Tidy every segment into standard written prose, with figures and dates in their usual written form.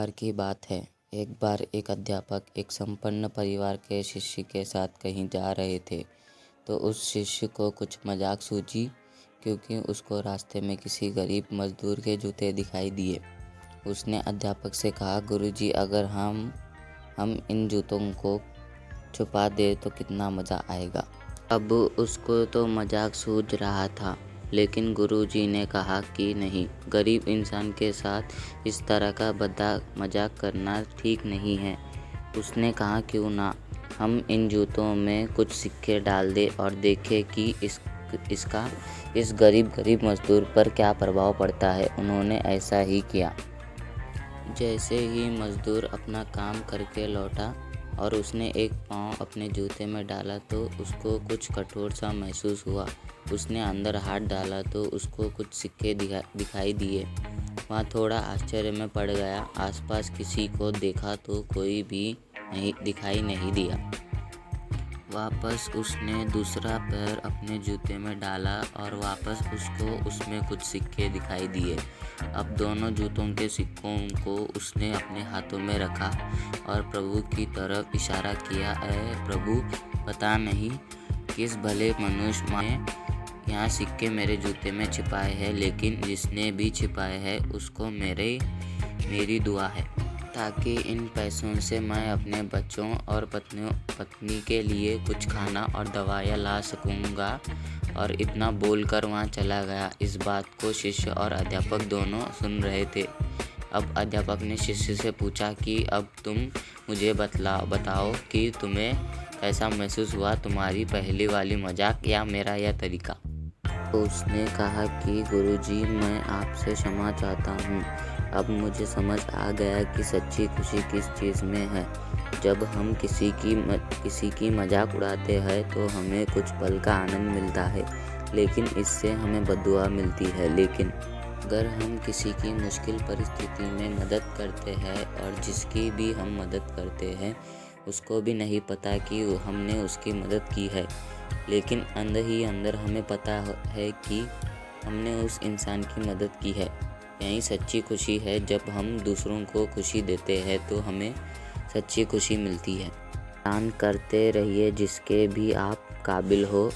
बार की बात है। एक बार एक अध्यापक एक संपन्न परिवार के शिष्य के साथ कहीं जा रहे थे, तो उस शिष्य को कुछ मजाक सूझी क्योंकि उसको रास्ते में किसी गरीब मजदूर के जूते दिखाई दिए। उसने अध्यापक से कहा, गुरुजी, अगर हम इन जूतों को छुपा दे तो कितना मज़ा आएगा। अब उसको तो मजाक सूझ रहा था, लेकिन गुरुजी ने कहा कि नहीं, गरीब इंसान के साथ इस तरह का मजाक करना ठीक नहीं है। उसने कहा, क्यों ना हम इन जूतों में कुछ सिक्के डाल दें और देखें कि इसका इस गरीब मजदूर पर क्या प्रभाव पड़ता है। उन्होंने ऐसा ही किया। जैसे ही मजदूर अपना काम करके लौटा और उसने एक पाँव अपने जूते में डाला तो उसको कुछ कठोर सा महसूस हुआ। उसने अंदर हाथ डाला तो उसको कुछ सिक्के दिखाई दिए। वहाँ थोड़ा आश्चर्य में पड़ गया। आसपास किसी को देखा तो कोई भी दिखाई नहीं दिया। वापस उसने दूसरा पैर अपने जूते में डाला और वापस उसको उसमें कुछ सिक्के दिखाई दिए। अब दोनों जूतों के सिक्कों को उसने अपने हाथों में रखा और प्रभु की तरफ इशारा किया, ऐ प्रभु, पता नहीं किस भले मनुष्य ने यहाँ सिक्के मेरे जूते में छिपाए हैं, लेकिन जिसने भी छिपाए हैं उसको मेरी दुआ है, ताकि इन पैसों से मैं अपने बच्चों और पत्नी के लिए कुछ खाना और दवाइयाँ ला सकूँगा। और इतना बोलकर वहाँ चला गया। इस बात को शिष्य और अध्यापक दोनों सुन रहे थे। अब अध्यापक ने शिष्य से पूछा कि अब तुम मुझे बताओ कि तुम्हें कैसा महसूस हुआ, तुम्हारी पहली वाली मजाक या मेरा यह तरीका। तो उसने कहा कि गुरुजी, मैं आपसे क्षमा चाहता हूँ। अब मुझे समझ आ गया कि सच्ची खुशी किस चीज़ में है। जब हम किसी की मजाक उड़ाते हैं तो हमें कुछ पल का आनंद मिलता है, लेकिन इससे हमें बद्दुआ मिलती है। लेकिन अगर हम किसी की मुश्किल परिस्थिति में मदद करते हैं और जिसकी भी हम मदद करते हैं उसको भी नहीं पता कि हमने उसकी मदद की है, लेकिन अंदर ही अंदर हमें पता है कि हमने उस इंसान की मदद की है। यही सच्ची खुशी है। जब हम दूसरों को खुशी देते हैं तो हमें सच्ची खुशी मिलती है। दान करते रहिए जिसके भी आप काबिल हो।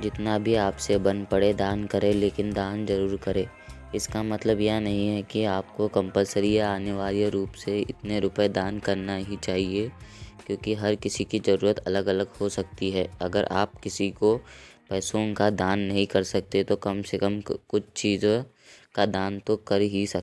जितना भी आपसे बन पड़े दान करें, लेकिन दान ज़रूर करें। इसका मतलब यह नहीं है कि आपको कंपलसरी या अनिवार्य रूप से इतने रुपए दान करना ही चाहिए, क्योंकि हर किसी की ज़रूरत अलग अलग हो सकती है। अगर आप किसी को पैसों का दान नहीं कर सकते तो कम से कम कुछ चीज़ों का दान तो कर ही सकते।